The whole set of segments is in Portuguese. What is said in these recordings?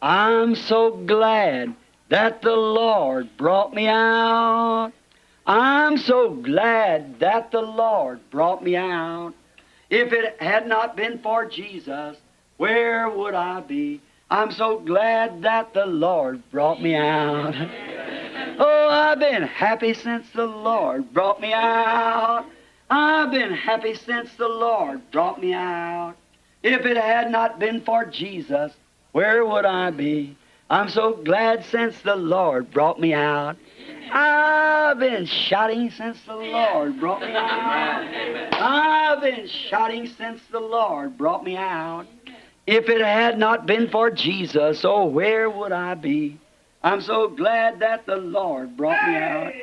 I'm so glad that the Lord brought me out. I'm so glad that the Lord brought me out. If it had not been for Jesus, where would I be? I'm so glad that the Lord brought me out. Oh, I've been happy since the Lord brought me out. I've been happy since the Lord brought me out. If it had not been for Jesus, where would I be? I'm so glad since the Lord brought me out. I've been shouting since the Lord brought me out. I've been shouting since the Lord brought me out. If it had not been for Jesus, oh, where would I be? I'm so glad that the Lord brought me out.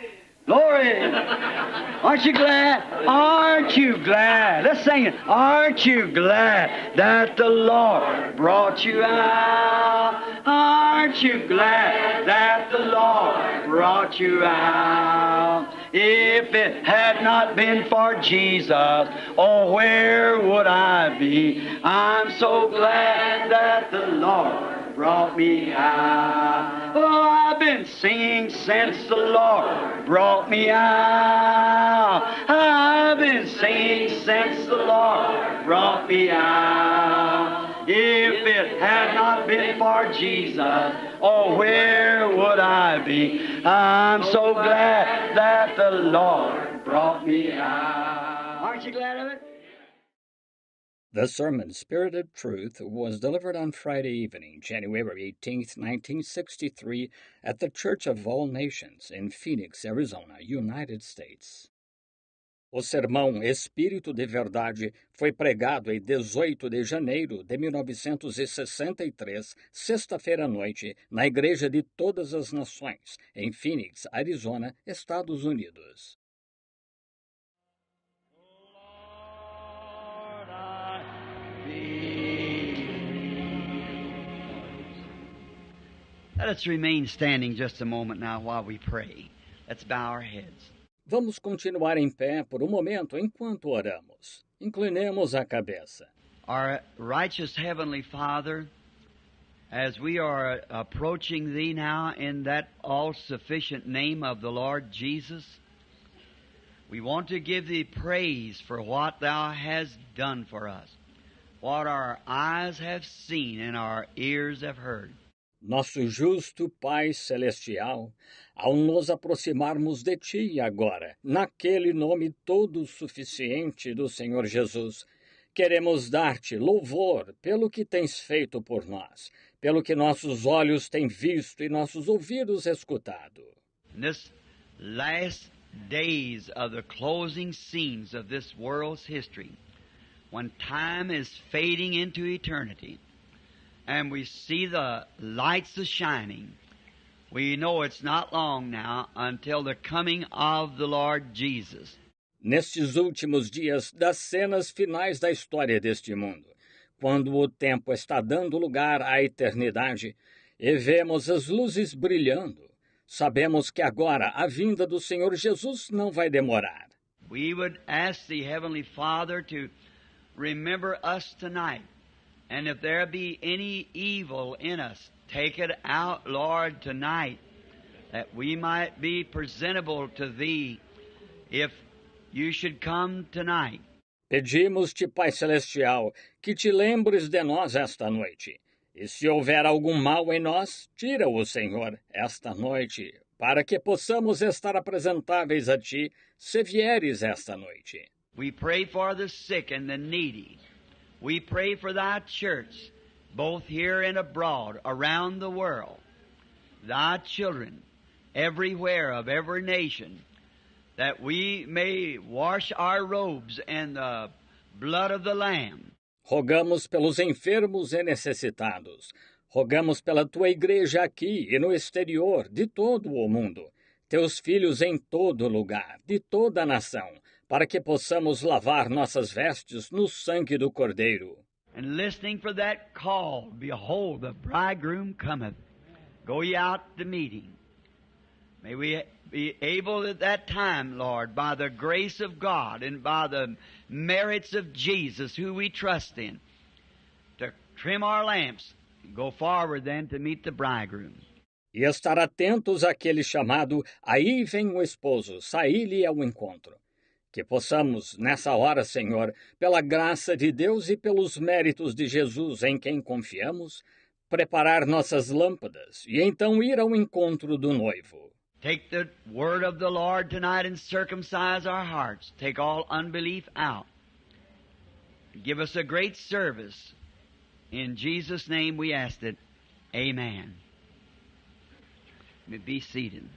Glory! Aren't you glad? Aren't you glad? Let's sing it. Aren't you glad that the Lord brought you out? Aren't you glad that the Lord brought you out? If it had not been for Jesus, oh, where would I be? I'm so glad that the Lord brought me out. Oh, I've been singing since the Lord brought me out. I've been singing since the Lord brought me out. If it had not been for Jesus, oh, where would I be? I'm so glad that the Lord brought me out. Aren't you glad of it? The sermon, Spirit of Truth, was delivered on Friday evening, January 18th, 1963, at the Church of All Nations in Phoenix, Arizona, United States. O sermão Espírito de Verdade foi pregado em 18 de janeiro de 1963, sexta-feira à noite, na Igreja de Todas as Nações, em Phoenix, Arizona, Estados Unidos. Let us remain standing just a moment now while we pray. Let's bow our heads. Vamos continuar em pé por um momento enquanto oramos. Inclinemos a cabeça. Our righteous Heavenly Father, as we are approaching Thee now in that all-sufficient name of the Lord Jesus, we want to give Thee praise for what Thou hast done for us, what our eyes have seen and our ears have heard. Nosso justo Pai Celestial, ao nos aproximarmos de Ti agora, naquele nome todo suficiente do Senhor Jesus, queremos dar-te louvor pelo que tens feito por nós, pelo que nossos olhos têm visto e nossos ouvidos escutado. In this last days of the closing scenes of this world's history, when time is fading into eternity, and we see the lights a-shining, we know it's not long now until the coming of the Lord Jesus. Nestes últimos dias das cenas finais da história deste mundo, quando o tempo está dando lugar à eternidade e vemos as luzes brilhando, sabemos que agora a vinda do Senhor Jesus não vai demorar. We would ask the Heavenly Father to remember us tonight. And if there be any evil in us, take it out, Lord, tonight, that we might be presentable to Thee if You should come tonight. Pedimos-te, Pai Celestial, que te lembres de nós esta noite. E se houver algum mal em nós, tira-o, Senhor, esta noite, para que possamos estar apresentáveis a Ti, se vieres esta noite. We pray for the sick and the needy. We pray for Thy church, both here and abroad, around the world. Thy children, everywhere of every nation, that we may wash our robes in the blood of the Lamb. Rogamos pelos enfermos e necessitados. Rogamos pela Tua igreja aqui e no exterior, de todo o mundo. Teus filhos em todo lugar, de toda a nação, para que possamos lavar nossas vestes no sangue do Cordeiro. And listening for that call, behold, the bridegroom cometh. Go ye out to meet him. May we be able at that time, Lord, by the grace of God and by the merits of Jesus, who we trust in, to trim our lamps go forward then to meet the bridegroom. E estar atentos àquele chamado, aí vem o esposo, saí-lhe ao encontro. Que possamos, nessa hora, Senhor, pela graça de Deus e pelos méritos de Jesus em quem confiamos, preparar nossas lâmpadas e então ir ao encontro do noivo. Take the word of the Lord tonight and circumcise our hearts. Take all unbelief out. Give us a great service. In Jesus' name we asked it. Amen. Be seated.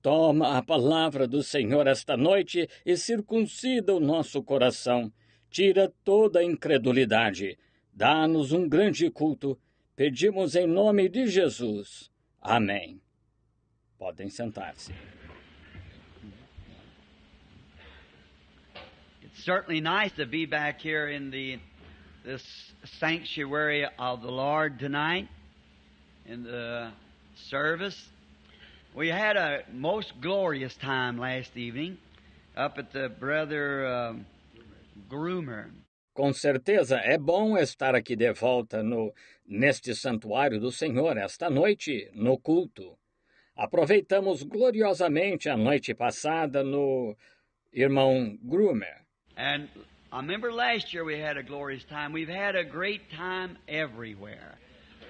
Toma a palavra do Senhor esta noite e circuncida o nosso coração. Tira toda a incredulidade. Dá-nos um grande culto. Pedimos em nome de Jesus. Amém. Podem sentar-se. It's certainly nice to be back here in this sanctuary of the Lord tonight in the service. We had a most glorious time last evening up at the Brother Groomer. Com certeza é bom estar aqui de volta neste santuário do Senhor esta noite, no culto. Aproveitamos gloriosamente a noite passada no irmão Groomer. And I remember last year we had a glorious time. We've had a great time everywhere.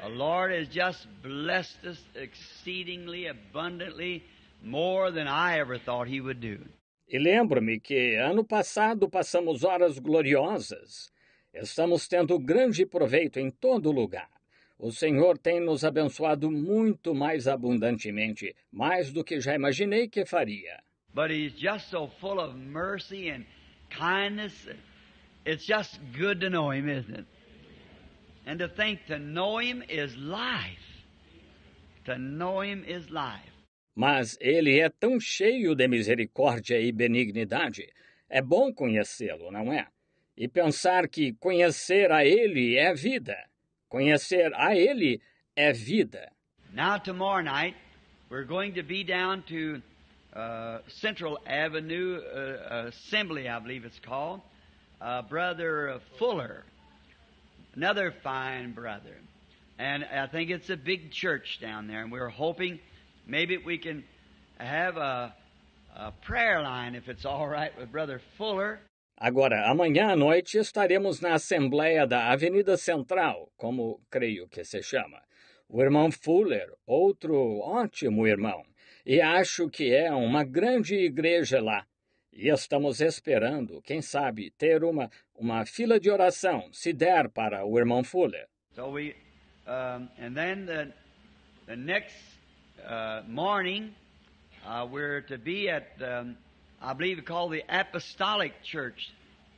The Lord has just blessed us exceedingly, abundantly, more than I ever thought He would do. E lembro-me que ano passado passamos horas gloriosas. Estamos tendo grande proveito em todo lugar. O Senhor tem nos abençoado muito mais abundantemente, mais do que já imaginei que faria. But He's just so full of mercy and kindness. It's just good to know Him, isn't it? And to think to know Him is life. To know Him is life. Mas Ele é tão cheio de misericórdia e benignidade. É bom conhecê-lo, não é? E pensar que conhecer a Ele é vida. Conhecer a Ele é vida. Now tomorrow night, we're going to be down to Central Avenue Assembly, I believe it's called. Brother Fuller, another fine brother. And I think it's a big church down there. And we're hoping maybe we can have a prayer line, if it's all right with Brother Fuller. Agora, amanhã à noite estaremos na Assembleia da Avenida Central, como creio que se chama. O irmão Fuller, outro ótimo irmão, e acho que é uma grande igreja lá. E estamos esperando, quem sabe, ter uma fila de oração, se der para o irmão Fuller. So we, and then the next morning, we're to be at, I believe it's called the Apostolic Church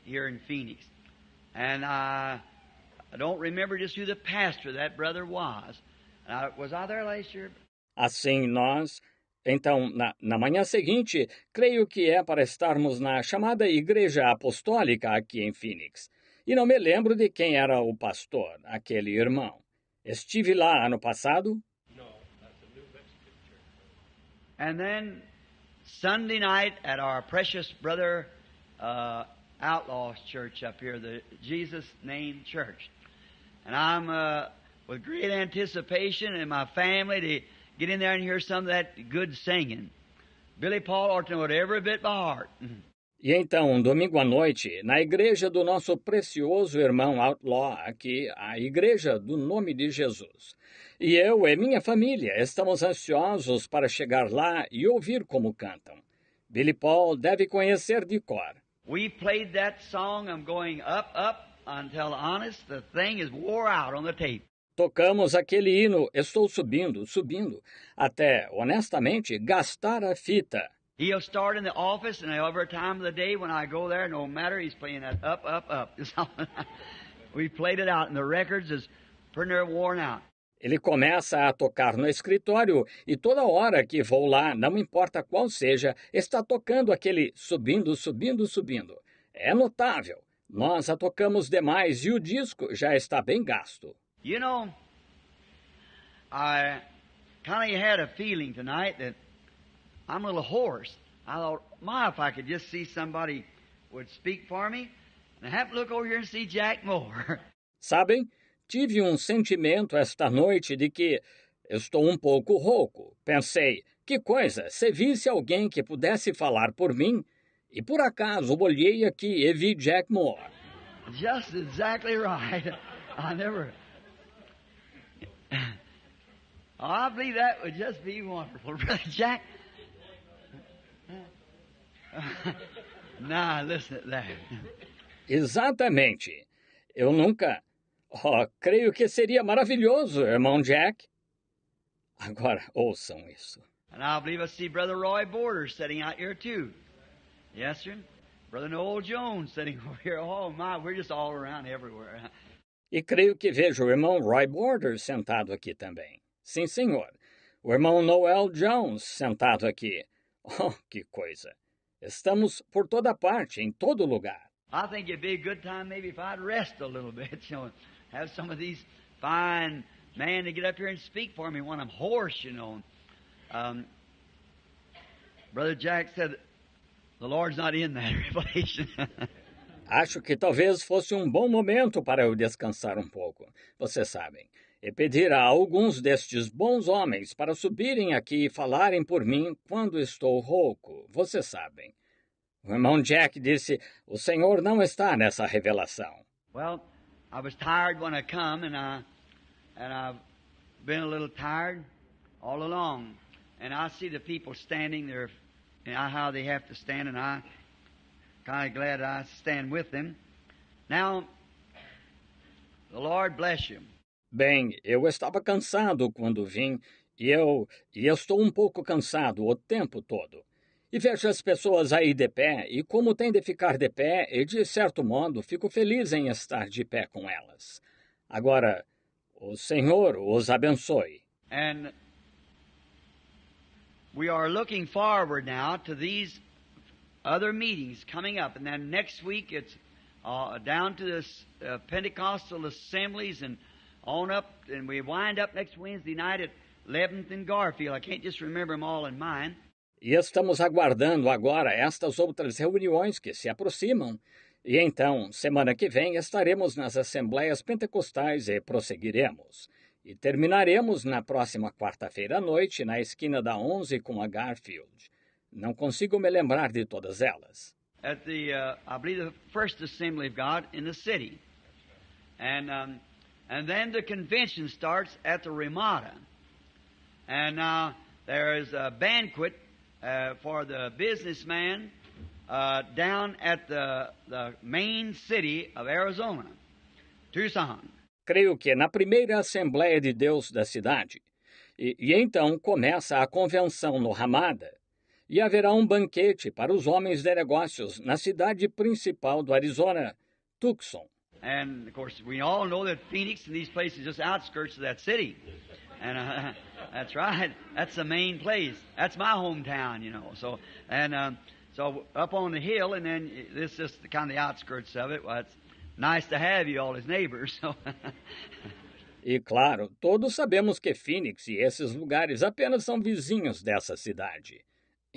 here in Phoenix. And I don't remember just who the pastor of that brother was. Was I there last year? Assim então, na manhã seguinte, creio que é para estarmos na chamada Igreja Apostólica aqui em Phoenix. E não me lembro de quem era o pastor, aquele irmão. Estive lá ano passado? No, that's a New Mexican church. And then Sunday night at our precious brother Outlaw's church up here, the Jesus Name Church. And I'm with great anticipation and my family to get in there and hear some of that good singing. Billy Paul ought to know it every bit by heart. E então, domingo à noite, na igreja do nosso precioso irmão Outlaw, aqui, a igreja do nome de Jesus. E eu e minha família estamos ansiosos para chegar lá e ouvir como cantam. Billy Paul deve conhecer de cor. We played that song, I'm going up, up, until honest, the thing is wore out on the tape. Tocamos aquele hino, estou subindo, subindo, até, honestamente, gastar a fita. He'll start in the office, and every time of the day when I go there, no matter, he's playing that up, up, up. We played it out, and the records is pretty near worn out. Ele começa a tocar no escritório e toda hora que vou lá, não importa qual seja, está tocando aquele subindo, subindo, subindo. É notável. Nós a tocamos demais e o disco já está bem gasto. You know, I kind of had a feeling tonight that I'm a little hoarse. I thought, if I could just see somebody would speak for me. And I happened to look over here and see Jack Moore. Sabem, tive um sentimento esta noite de que estou um pouco rouco. Pensei, que coisa, se visse alguém que pudesse falar por mim, e por acaso olhei aqui e vi Jack Moore. Just exactly right. I never... Oh, I believe that would just be wonderful, Brother Jack. Now, listen to that. Exatamente. Eu nunca... Oh, creio que seria maravilhoso, irmão Jack. Agora, ouçam isso. And I believe I see Brother Roy Borders sitting out here, too. Yes, sir. Brother Noel Jones sitting over here. Oh, my, we're just all around everywhere. E creio que vejo o irmão Roy Borders sentado aqui também. Sim, senhor. O irmão Noel Jones sentado aqui. Oh, que coisa. Estamos por toda parte, em todo lugar. I think it'd be a good time maybe if I'd rest a little bit, you know, have some of these fine men to get up here and speak for me when I'm hoarse, you know. Brother Jack said, the Lord's not in that revelation. Acho que talvez fosse um bom momento para eu descansar um pouco. Vocês sabem. E pedir a alguns destes bons homens para subirem aqui e falarem por mim quando estou rouco. Vocês sabem. O irmão Jack disse, o Senhor não está nessa revelação. Well, I was tired when I come, and I've been a little tired all along. And I see the people standing there, and how they have to stand, and I kind of glad I stand with them. Now, the Lord bless you. Bem, eu estava cansado quando vim, e estou um pouco cansado o tempo todo. E vejo as pessoas aí de pé, e como tem de ficar de pé, e de certo modo fico feliz em estar de pé com elas. Agora, o Senhor os abençoe. And we are looking forward now to these other meetings coming up. And then next week it's down to the Pentecostal assemblies and on up, and we wind up next Wednesday night at 11th and Garfield. I can't just remember them all in mind. E estamos aguardando agora estas outras reuniões que se aproximam. E então, semana que vem, estaremos nas Assembleias Pentecostais e prosseguiremos. E terminaremos na próxima quarta-feira à noite, na esquina da 11 com a Garfield. Não consigo me lembrar de todas elas. At the, I believe, the first Assembly of God in the city. And then the convention starts at the Ramada. And now there is a banquet for the businessman down at the main city of Arizona, Tucson. Creio que na primeira Assembleia de Deus da cidade. E então começa a convenção no Ramada. E haverá um banquete para os homens de negócios na cidade principal do Arizona, Tucson. And, of course, we all know that Phoenix and these places are just outskirts of that city. And that's right. That's the main place. That's my hometown, you know. So up on the hill, and then this is kind of the outskirts of it. Well, it's nice to have you all as neighbors. So. E, claro, todos sabemos que Phoenix e esses lugares apenas são vizinhos dessa cidade.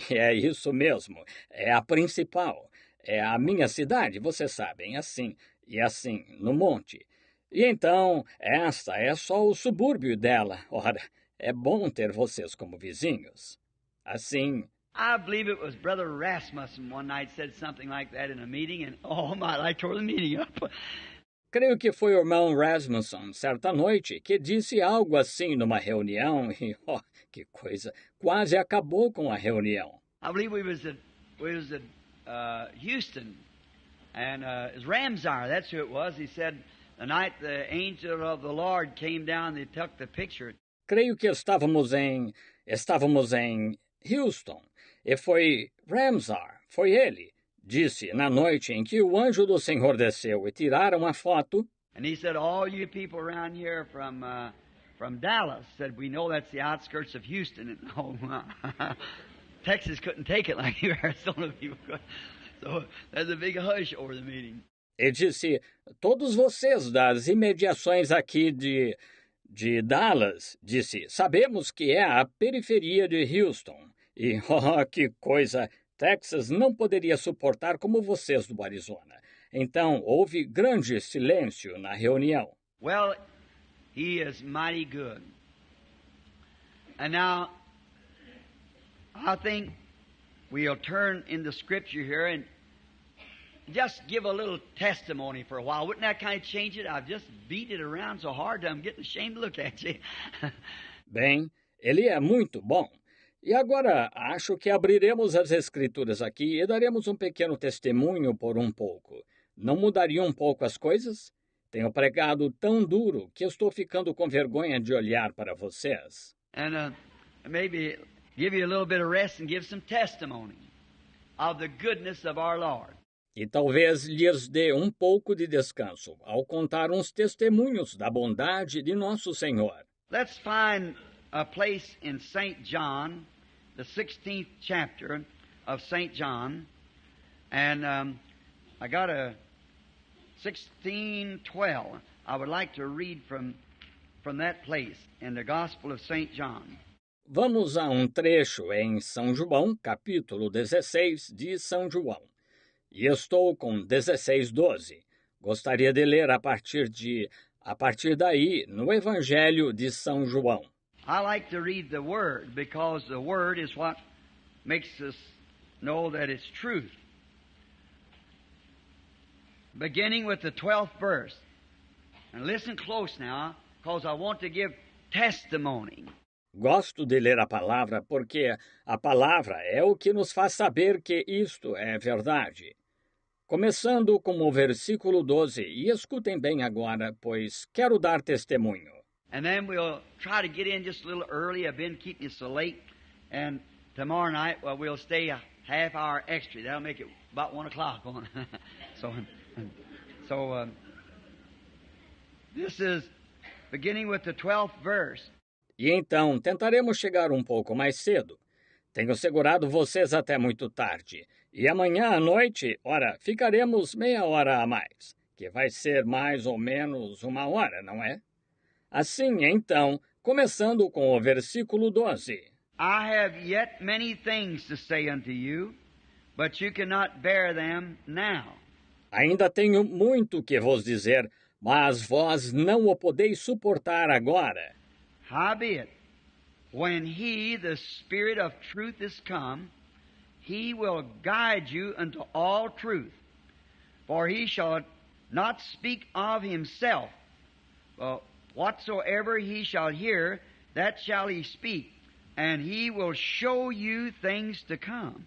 E é isso mesmo. É a principal. É a minha cidade, vocês sabem, assim... E assim, no monte. E então, esta é só o subúrbio dela. Ora, é bom ter vocês como vizinhos. Assim... I believe it was Brother Rasmussen one night said something like that in a meeting, and oh my, I tore the meeting up. Creio que foi o irmão Rasmussen, certa noite, que disse algo assim numa reunião e, oh, que coisa, quase acabou com a reunião. I believe we was at Houston. And it was Ramsar, that's who it was. He said, the night the angel of the Lord came down, they took the picture. Creio que estávamos em Houston. E foi Ramsar, foi ele, disse na noite em que o anjo do Senhor desceu e tiraram a foto. And he said, all you people around here from Dallas, said, we know that's the outskirts of Houston. And, oh, Texas couldn't take it like Arizona people could. So there's a big hush over the meeting. Ele disse, todos vocês das imediações aqui de Dallas, disse, sabemos que é a periferia de Houston. E, oh, que coisa, Texas não poderia suportar como vocês do Arizona. Então, houve grande silêncio na reunião. Well, He is mighty good. And now, I think we'll turn in the Scripture here and just give a little testimony for a while. Wouldn't that kind of change it? I've just beat it around so hard that I'm getting ashamed to look at you. Bem, ele é muito bom. E agora, acho que abriremos as Escrituras aqui e daremos um pequeno testemunho por um pouco. Não mudaria um pouco as coisas? Tenho pregado tão duro que estou ficando com vergonha de olhar para vocês. And maybe give you a little bit of rest and give some testimony of the goodness of our Lord. E talvez lhes dê um pouco de descanso ao contar uns testemunhos da bondade de nosso Senhor. Let's find a place in St. John, the 16th chapter of St. John, and I got a 16:12. I would like to read from that place in the Gospel of St. John. Vamos a um trecho em São João, capítulo 16 de São João. E estou com 16:12. Gostaria de ler a partir daí, no Evangelho de São João. I like to read the Word because the Word is what makes us know that it's truth. Beginning with the 12th verse. And listen close now, because I want to give testimony. Gosto de ler a palavra porque a palavra é o que nos faz saber que isto é verdade. Começando com o versículo 12, e escutem bem agora, pois quero dar testemunho. And then we'll try to get in just a little early. I've been keeping you so late. And tomorrow night, well, we'll stay a half hour extra. That'll make it about 1 o'clock. So this is beginning with the 12th verse. E então tentaremos chegar um pouco mais cedo. Tenho segurado vocês até muito tarde. E amanhã à noite, ficaremos meia hora a mais, que vai ser mais ou menos 1 hora, não é? Assim, então, começando com o versículo 12. I have yet many things to say unto you, but you cannot bear them now. Ainda tenho muito que vos dizer, mas vós não o podeis suportar agora. Howbeit, when he, the Spirit of truth, is come, he will guide you unto all truth. For he shall not speak of himself, but whatsoever he shall hear, that shall he speak, and he will show you things to come.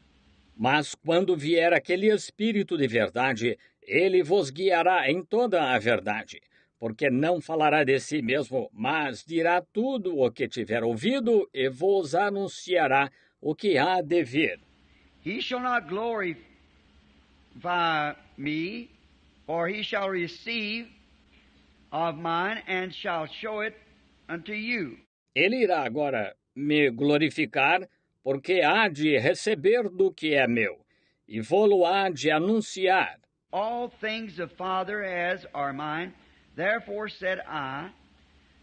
Mas quando vier aquele Espírito de verdade, ele vos guiará em toda a verdade, porque não falará de si mesmo, mas dirá tudo o que tiver ouvido e vos anunciará o que há de vir. He shall not glorify me, for he shall receive of mine and shall show it unto you. Ele irá agora me glorificar, porque há de receber do que é meu, e vô-lo há de anunciar. All things the Father has are mine, therefore said I,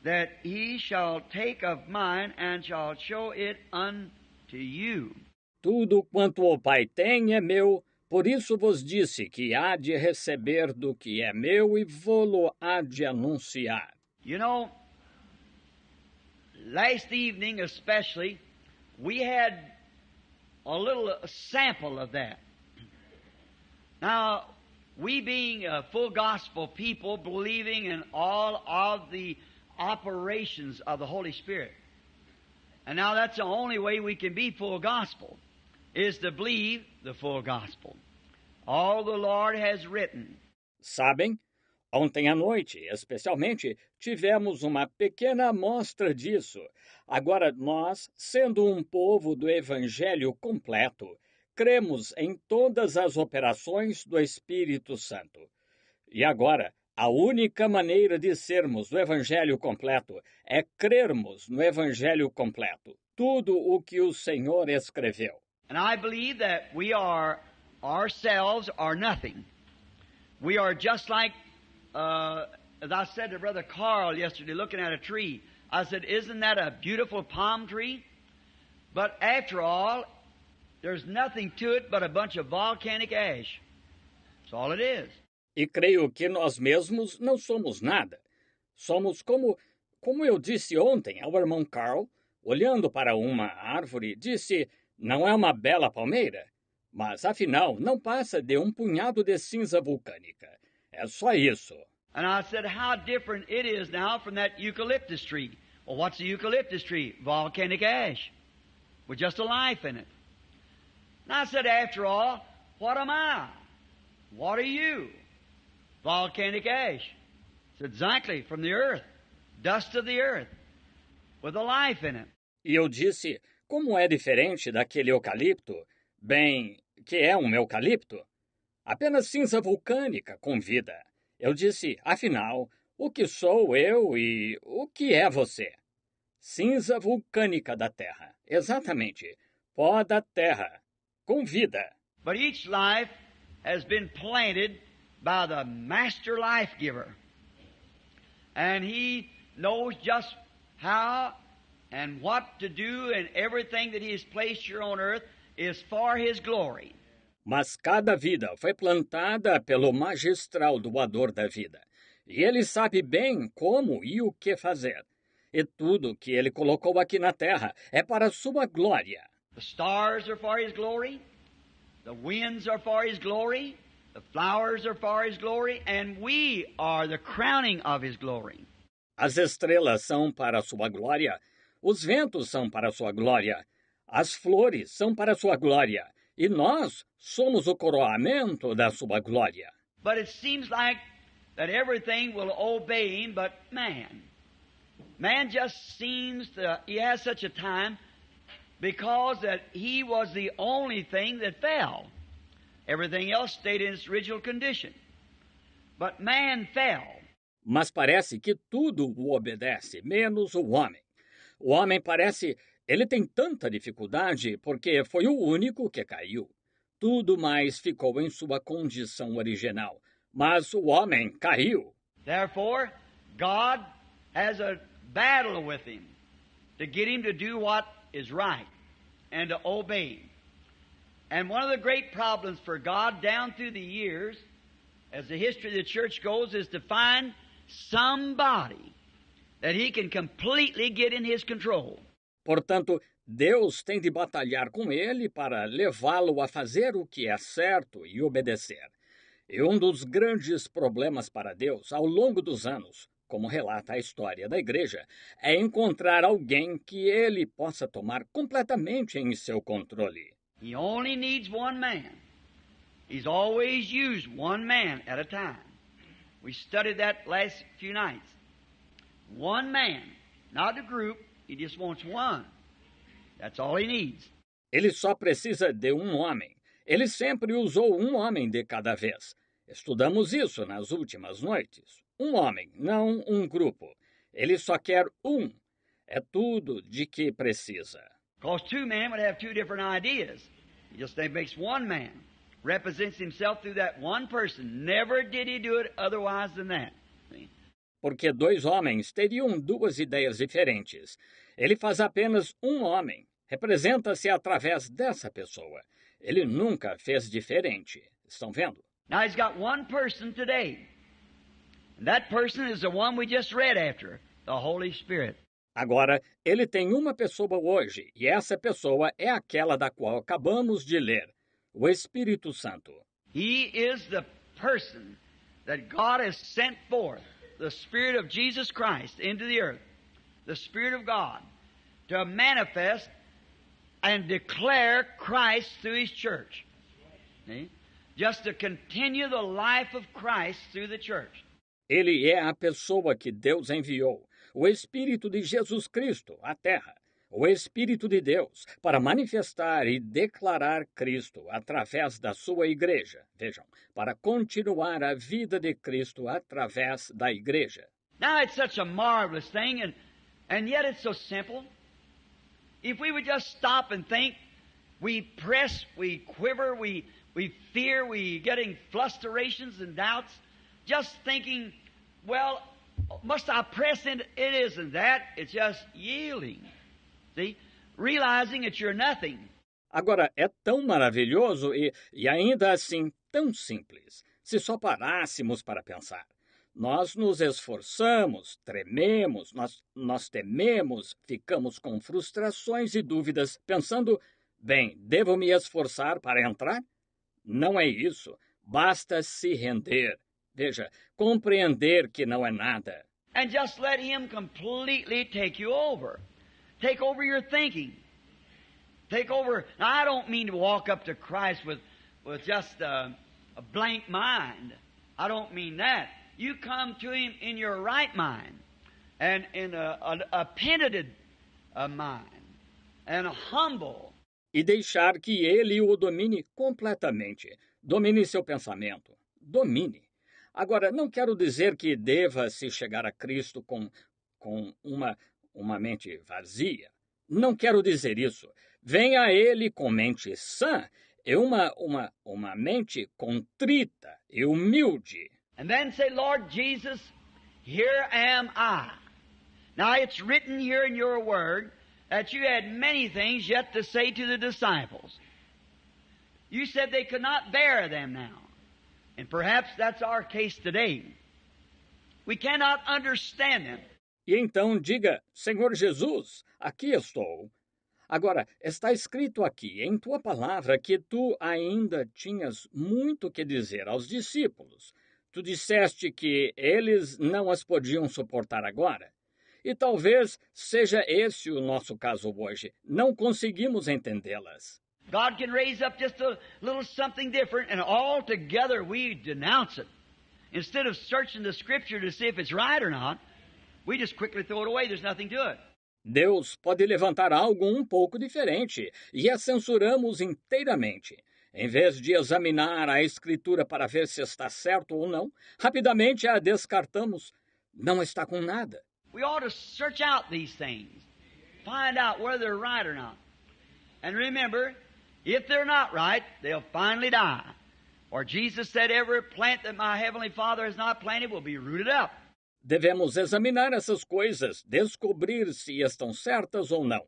that he shall take of mine and shall show it unto you. Tudo quanto o Pai tem é meu, por isso vos disse que há de receber do que é meu e vô-lo há de anunciar. You know, last evening especially, we had a little sample of that. Now, we being a full gospel people, believing in all of the operations of the Holy Spirit. And now that's the only way we can be full gospel, is to believe the full gospel. All the Lord has written. Sabem, ontem à noite, especialmente, tivemos uma pequena amostra disso. Agora nós, sendo um povo do Evangelho completo, cremos em todas as operações do Espírito Santo. E agora, a única maneira de sermos do Evangelho completo é crermos no Evangelho completo, tudo o que o Senhor escreveu. And I believe that we are, ourselves are nothing. We are just like, as I said to Brother Carl yesterday, looking at a tree. I said, isn't that a beautiful palm tree? But after all, there's nothing to it but a bunch of volcanic ash. That's all it is. E creio que nós mesmos não somos nada. Somos como como eu disse ontem ao irmão Carl, olhando para uma árvore, disse: não é uma bela palmeira? Mas, afinal, não passa de um punhado de cinza vulcânica. É só isso. And I said, how different it is now from that eucalyptus tree. Well, what's a eucalyptus tree? Volcanic ash with just a life in it. And I said, after all, what am I? What are you? Volcanic ash. It's exactly from the earth, dust of the earth, with a life in it. E eu disse, como é diferente daquele eucalipto? Bem, que é um eucalipto? Apenas cinza vulcânica com vida. Eu disse, afinal, o que sou eu e o que é você? Cinza vulcânica da terra. Exatamente. Pó da terra. Com vida. But each life has been planted by the master life giver. And he knows just how and what to do, and everything that he has placed here on earth is for his glory. Mas cada vida foi plantada pelo magistral doador da vida. E ele sabe bem como e o que fazer. E tudo que ele colocou aqui na terra é para sua glória. The stars are for his glory. The winds are for his glory. The flowers are for his glory. And we are the crowning of his glory. As estrelas são para sua glória. Os ventos são para sua glória. As flores são para sua glória. E nós somos o coroamento da sua glória. But it seems like that everything will obey him but man. Man just seems to, he has such a time because that he was the only thing that fell. Everything else stayed in its original condition. But man fell. Mas parece que tudo o obedece, menos o homem. O homem parece... Ele tem tanta dificuldade porque foi o único que caiu. Tudo mais ficou em sua condição original. Mas o homem caiu. Therefore, God has a battle with him to get him to do what is right and to obey him. And one of the great problems for God down through the years, as the history of the church goes, is to find somebody that he can completely get in his control. Portanto, Deus tem de batalhar com ele para levá-lo a fazer o que é certo e obedecer. E um dos grandes problemas para Deus ao longo dos anos, como relata a história da igreja, é encontrar alguém que ele possa tomar completamente em seu controle. He only needs one man. He's always used one man at a time. We studied that last few nights. One man, not a group. He just wants one. That's all he needs. Ele só precisa de um homem. Ele sempre usou um homem de cada vez. Estudamos isso nas últimas noites. Um homem, não um grupo. Ele só quer um. É tudo de que precisa. Because two men would have two different ideas. He just makes one man. Represents himself through that one person. Never did he do it otherwise than that. See? Porque dois homens teriam duas ideias diferentes. Ele faz apenas um homem. Representa-se através dessa pessoa. Ele nunca fez diferente. Estão vendo? Now he's got one person today. And that person is the one we just read after, the Holy Spirit. Agora, ele tem uma pessoa hoje, e essa pessoa é aquela da qual acabamos de ler, o Espírito Santo. He is the person that God has sent forth, the Spirit of Jesus Christ into the earth, the Spirit of God, to manifest and declare Christ through His church. See? Just to continue the life of Christ through the church. Ele é a pessoa que Deus enviou, o Espírito de Jesus Cristo, à Terra, o Espírito de Deus, para manifestar e declarar Cristo através da sua igreja. Vejam, para continuar a vida de Cristo através da igreja. Now it's such a marvelous thing, and yet it's so simple. If we would just stop and think, we press, we quiver, we fear, we getting flusterations and doubts, just thinking, well, must I press in? It isn't that. It's just yielding. See? Realizing that you're nothing. Agora, é tão maravilhoso e ainda assim tão simples, se só parássemos para pensar. Nós nos esforçamos, trememos, nós tememos, ficamos com frustrações e dúvidas, pensando, bem, devo me esforçar para entrar? Não é isso. Basta se render. Veja, compreender que não é nada. And just let Him completely take you over. Take over your thinking. Take over. Now, I don't mean to walk up to Christ with just a blank mind. I don't mean that. You come to Him in your right mind and in a penitent mind and humble. E deixar que Ele o domine completamente. Domine seu pensamento. Domine. Agora, não quero dizer que deva se chegar a Cristo com uma mente vazia. Não quero dizer isso. Venha a Ele com mente sã e uma mente contrita e humilde. And then say, Lord Jesus, here am I. Now it's written here in your word that you had many things yet to say to the disciples. You said they could not bear them now. And perhaps that's our case today. We cannot understand them. E então diga, Senhor Jesus, aqui estou. Agora, está escrito aqui em tua palavra que tu ainda tinhas muito que dizer aos discípulos. Tu disseste que eles não as podiam suportar agora. E talvez seja esse o nosso caso hoje. Não conseguimos entendê-las. God can raise up just a little something different, and all together we denounce it. Instead of searching the Scripture to see if it's right or not, we just quickly throw it away. There's nothing to it. Deus pode levantar algo um pouco diferente e a censuramos inteiramente. Em vez de examinar a Escritura para ver se está certo ou não, rapidamente a descartamos. Não está com nada. We ought to search out these things, find out whether they're right or not. And remember, if they're not right, they'll finally die. For Jesus said, every plant that my Heavenly Father has not planted will be rooted up. Devemos examinar essas coisas, descobrir se estão certas ou não.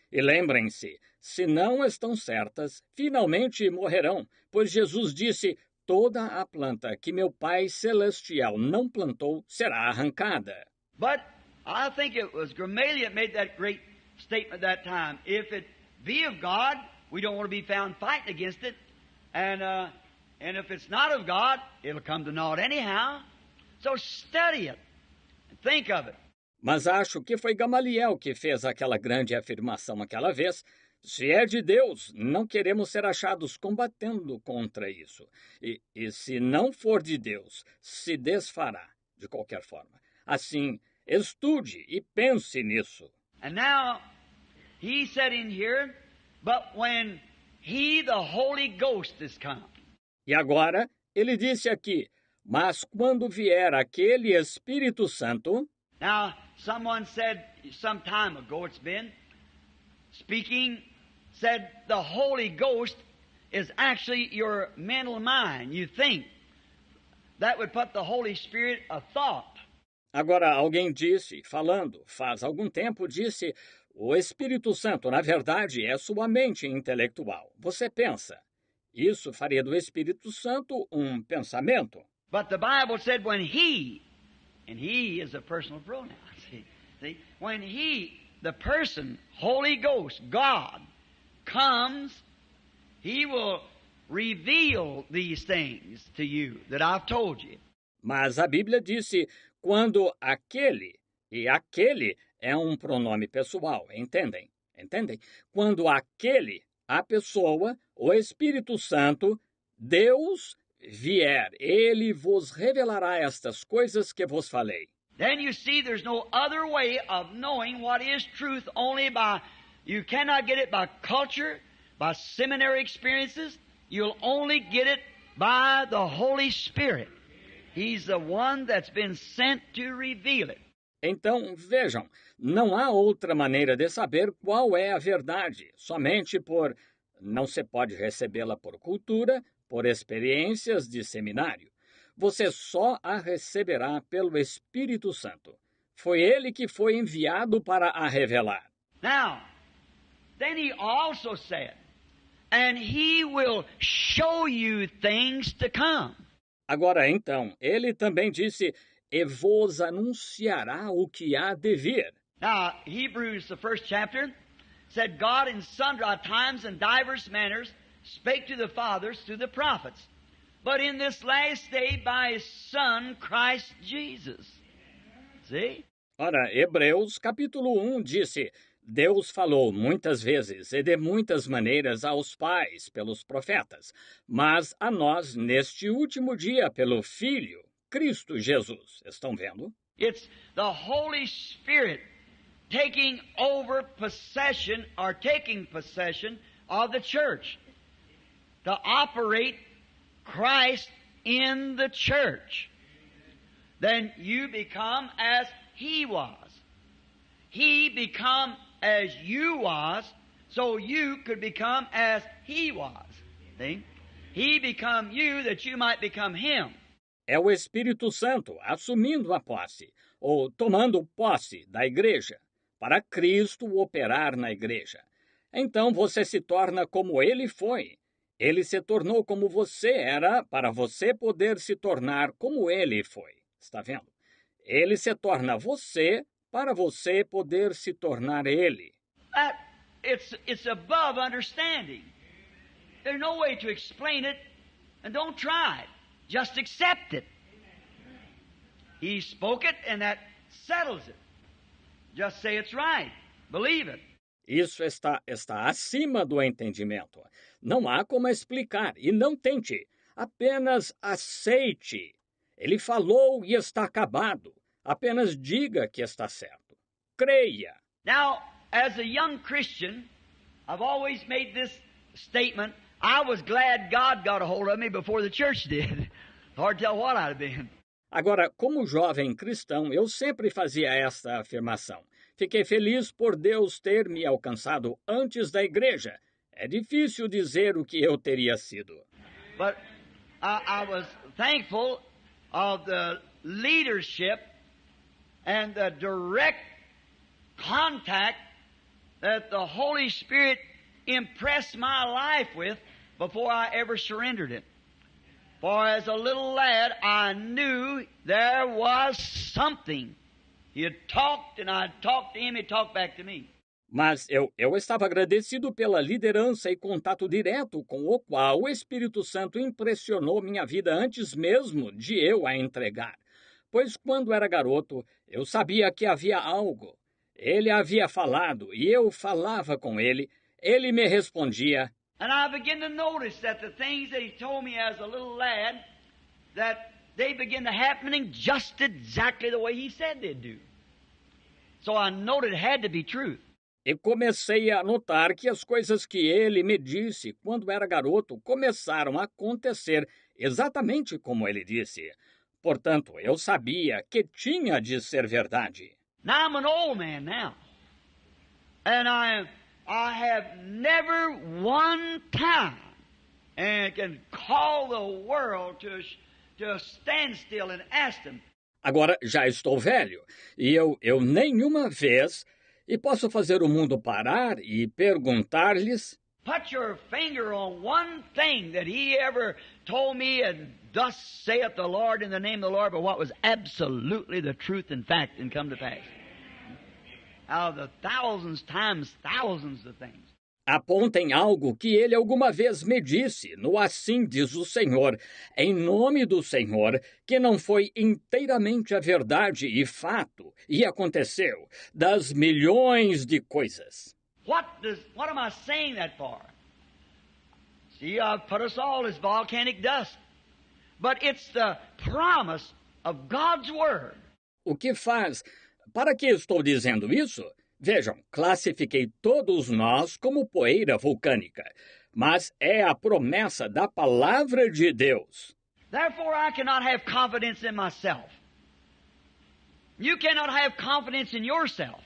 E lembrem-se, se não estão certas, finalmente morrerão, pois Jesus disse, toda a planta que meu Pai Celestial não plantou será arrancada. But I think it was Gamaliel that made that great statement at that time. If it be of God, we don't want to be found fighting against it. And if it's not of God, it'll come to naught anyhow. So study it. Think of it. Mas acho que foi Gamaliel que fez aquela grande afirmação aquela vez. Se é de Deus, não queremos ser achados combatendo contra isso. E se não for de Deus, se desfará de qualquer forma. Assim, estude e pense nisso. And now, he said in here, but when He, the Holy Ghost, is come. E agora, ele disse aqui, mas quando vier aquele Espírito Santo... Now, someone said some time ago, it's been, speaking, said the Holy Ghost is actually your mental mind. You think. That would put the Holy Spirit a thought. Agora, alguém disse, falando, faz algum tempo, disse, o Espírito Santo, na verdade, é sua mente intelectual. Você pensa. Isso faria do Espírito Santo um pensamento. But the Bible said when He, and He is a personal pronoun, see, when He, the person, Holy Ghost, God, comes, He will reveal these things to you that I've told you. Mas a Bíblia disse, quando aquele, e aquele é um pronome pessoal, entendem? Entendem? Quando aquele, a pessoa, o Espírito Santo, Deus vier, ele vos revelará estas coisas que vos falei. Then you see there's no other way of knowing what is truth only by, you cannot get it by culture, by seminary experiences. You'll only get it by the Holy Spirit. He's the one that's been sent to reveal it. Então, vejam, não há outra maneira de saber qual é a verdade, somente por... Não se pode recebê-la por cultura, por experiências de seminário. Você só a receberá pelo Espírito Santo. Foi ele que foi enviado para a revelar. Now, then he also said, and he will show you things to come. Agora, então, ele também disse, e vos anunciará o que há de vir. Now, Hebrews, the first chapter, said, God in sundry times and divers manners spake to the fathers through the prophets, but in this last day by His Son, Christ Jesus. See? Ora, Hebreus capítulo 1 disse, Deus falou muitas vezes e de muitas maneiras aos pais pelos profetas, mas a nós neste último dia pelo Filho, Cristo Jesus. Estão vendo? It's the Holy Spirit taking over possession or taking possession of the church to operate Christ in the church. Then you become as He was. He become as you was, so you could become as He was. See? He become you that you might become Him. É o Espírito Santo assumindo a posse, ou tomando posse da igreja, para Cristo operar na igreja. Então você se torna como Ele foi. Ele se tornou como você era para você poder se tornar como Ele foi. Está vendo? Ele se torna você para você poder se tornar Ele. It's above understanding. There's no way to explain it, and don't try it. Just accept it. He spoke it, and that settles it. Just say it's right. Believe it. Isso está acima do entendimento. Não há como explicar, e não tente. Apenas aceite. Ele falou e está acabado. Apenas diga que está certo. Creia. Now, as a young Christian, I've always made this statement. I was glad God got a hold of me before the church did. Hard to tell what I'd have been. Agora, como jovem cristão, eu sempre fazia esta afirmação. Fiquei feliz por Deus ter me alcançado antes da igreja. É difícil dizer o que eu teria sido. But I was thankful of the leadership and the direct contact that the Holy Spirit impressed my life with before I ever surrendered it. For as a little lad, I knew there was something. He had talked, and I'd talked to him, he'd talked back to me. Mas eu estava agradecido pela liderança e contato direto com o qual o Espírito Santo impressionou minha vida antes mesmo de eu a entregar. Pois quando era garoto, eu sabia que havia algo. Ele havia falado e eu falava com ele. Ele me respondia. And I began to notice that the things that he told me as a little lad, that they began to happening just exactly the way he said they'd do. So I noted it had to be truth. E comecei a notar que as coisas que ele me disse quando era garoto começaram a acontecer exatamente como ele disse. Portanto, eu sabia que tinha de ser verdade. Now I'm an old man now. And I have never one time and can call the world to stand still and ask them. Agora já estou velho e eu nenhuma vez e posso fazer o mundo parar e perguntar-lhes. Put your finger on one thing that he ever told me, and thus saith the Lord in the name of the Lord, but what was absolutely the truth and fact and come to pass. Out of the thousands times thousands of things. Apontem algo que ele alguma vez me disse, no assim diz o Senhor, em nome do Senhor, que não foi inteiramente a verdade e fato, e aconteceu, das milhões de coisas. What am I saying that for? See, I've put us all as volcanic dust. But it's the promise of God's Word. O que faz? Para que estou dizendo isso? Vejam, classifiquei todos nós como poeira vulcânica, mas é a promessa da palavra de Deus. Therefore I cannot have confidence in myself. You cannot have confidence in yourself.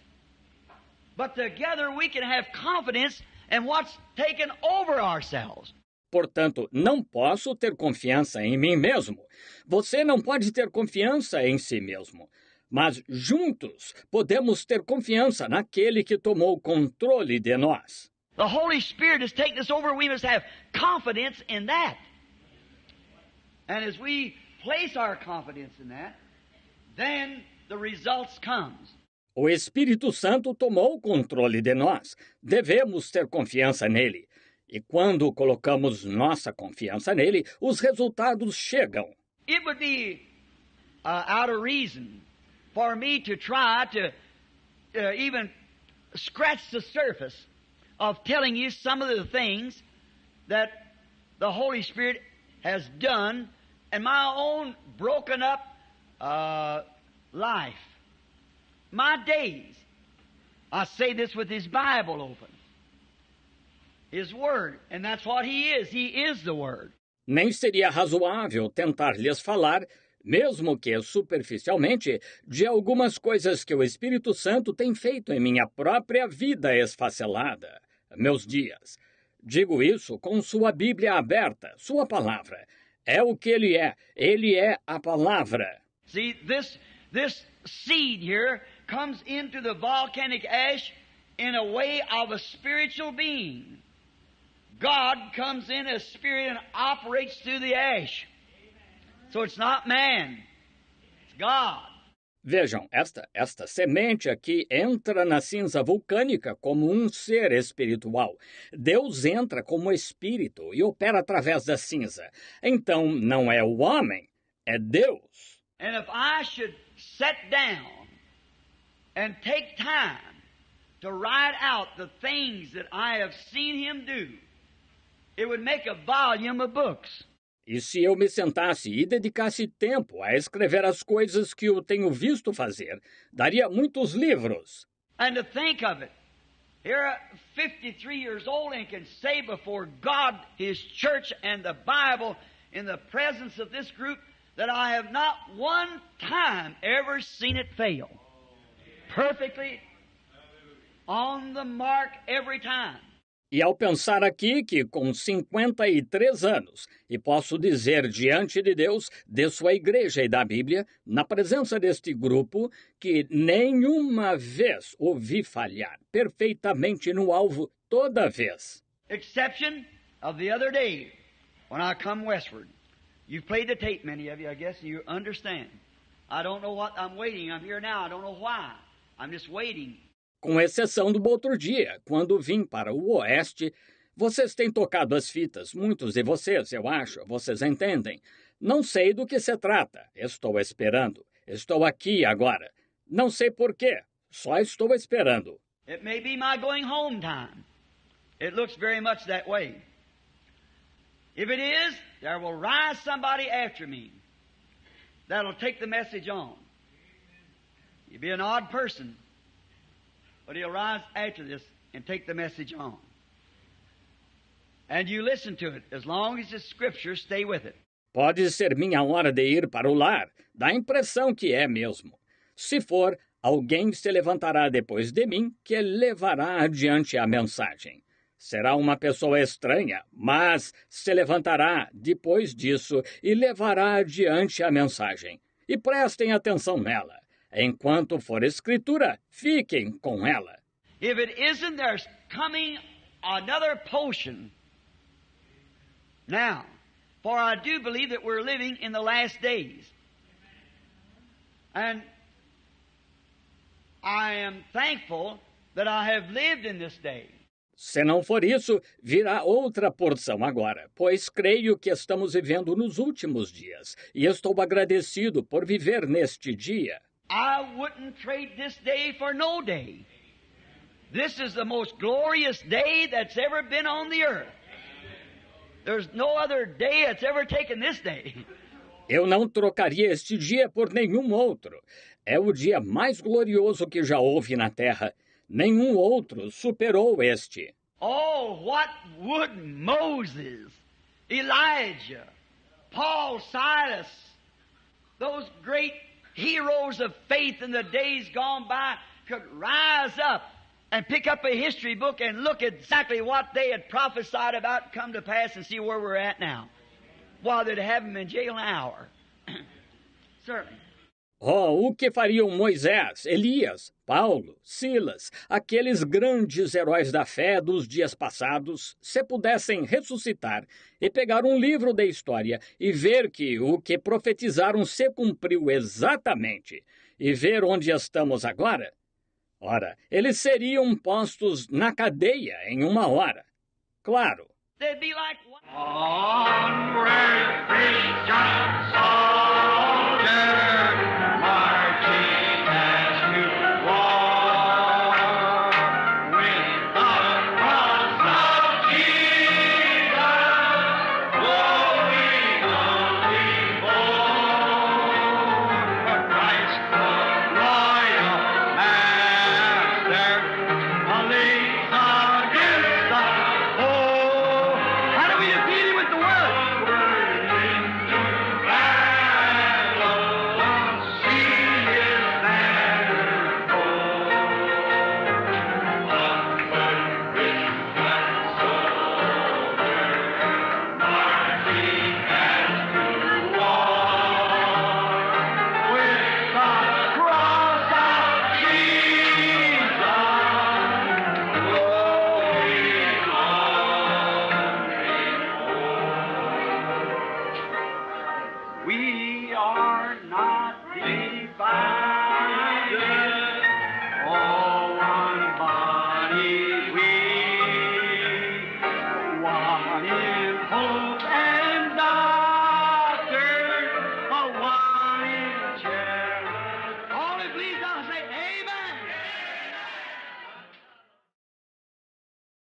But together we can have confidence in what's taken over ourselves. Portanto, não posso ter confiança em mim mesmo. Você não pode ter confiança em si mesmo. Mas juntos podemos ter confiança naquele que tomou controle de nós. The Holy Spirit has taken us over. We must have confidence in that. And as we place our confidence in that, then the results comes. O Espírito Santo tomou o controle de nós. Devemos ter confiança nele. E quando colocamos nossa confiança nele, os resultados chegam. It would be out of reason for me to try to even scratch the surface of telling you some of the things that the Holy Spirit has done in my own broken up life. My days. I say this with His Bible open. His Word. And that's what He is. He is the Word. Nem seria razoável tentar lhes falar, mesmo que superficialmente, de algumas coisas que o Espírito Santo tem feito em minha própria vida esfacelada, meus dias. Digo isso com sua Bíblia aberta, sua palavra. É o que ele é a palavra. See, this seed here comes into the volcanic ash in a way of a spiritual being. God comes in as spirit and operates through the ash. So it's not man, it's God. Vejam, esta semente aqui entra na cinza vulcânica como um ser espiritual. Deus entra como espírito e opera através da cinza. Então, não é o homem, é Deus. And if I should sit down and take time to write out the things that I have seen Him do, it would make a volume of books. E se eu me sentasse e dedicasse tempo a escrever as coisas que eu tenho visto fazer, daria muitos livros. And to think of it, here 53 years old and can say before God, His church, and the Bible, in the presence of this group, that I have not one time ever seen it fail. Perfectly on the mark every time. E ao pensar aqui que com 53 anos, e posso dizer diante de Deus, de sua igreja e da Bíblia, na presença deste grupo, que nenhuma vez ouvi falhar perfeitamente no alvo toda vez. Exception of the other day, when I come westward. You've played the tape, many of you, I guess, and you understand. I don't know what I'm waiting. I'm here now. I don't know why. I'm just waiting. Com exceção do outro dia, quando vim para o oeste, vocês têm tocado as fitas, muitos de vocês, eu acho, vocês entendem. Não sei do que se trata, estou esperando. Estou aqui agora. Não sei por quê, só estou esperando. It may be my going home time. It looks very much that way. If it is, there will rise somebody after me that'll take the message on. You'll be an odd person, but he'll rise after this and take the message on. And you listen to it. As long as it's Scripture, stay with it. Pode ser minha hora de ir para o lar. Dá a impressão que é mesmo. Se for, alguém se levantará depois de mim que levará adiante a mensagem. Será uma pessoa estranha, mas se levantará depois disso e levará adiante a mensagem. E prestem atenção nela. Enquanto for escritura, fiquem com ela. If it isn't, there's coming another potion. Now, for I do believe that we're living in the last days. And I am thankful that I have lived in this day. Se não for isso, virá outra porção agora, pois creio que estamos vivendo nos últimos dias, e estou agradecido por viver neste dia. I wouldn't trade this day for no day. This is the most glorious day that's ever been on the earth. There's no other day that's ever taken this day. Eu não trocaria este dia por nenhum outro. É o dia mais glorioso que já houve na terra. Nenhum outro superou este. Oh, what would Moses, Elijah, Paul, Silas, those great heroes of faith in the days gone by could rise up and pick up a history book and look exactly what they had prophesied about come to pass and see where we're at now. While they'd have them in jail an hour. Certainly. Oh, o que fariam Moisés, Elias, Paulo, Silas, aqueles grandes heróis da fé dos dias passados, se pudessem ressuscitar e pegar um livro da história e ver que o que profetizaram se cumpriu exatamente e ver onde estamos agora? Ora, eles seriam postos na cadeia em 1 hora. Claro. They'd be like onward, Christian soldier, marching as to war with the cross of Jesus, going on before Christ the royal master, leads against the foe. How do we defeat him with the word? Word into battle, see his banner go. Onward, Christian soldier, marching as to war with the cross of Jesus, going on. We are not divided.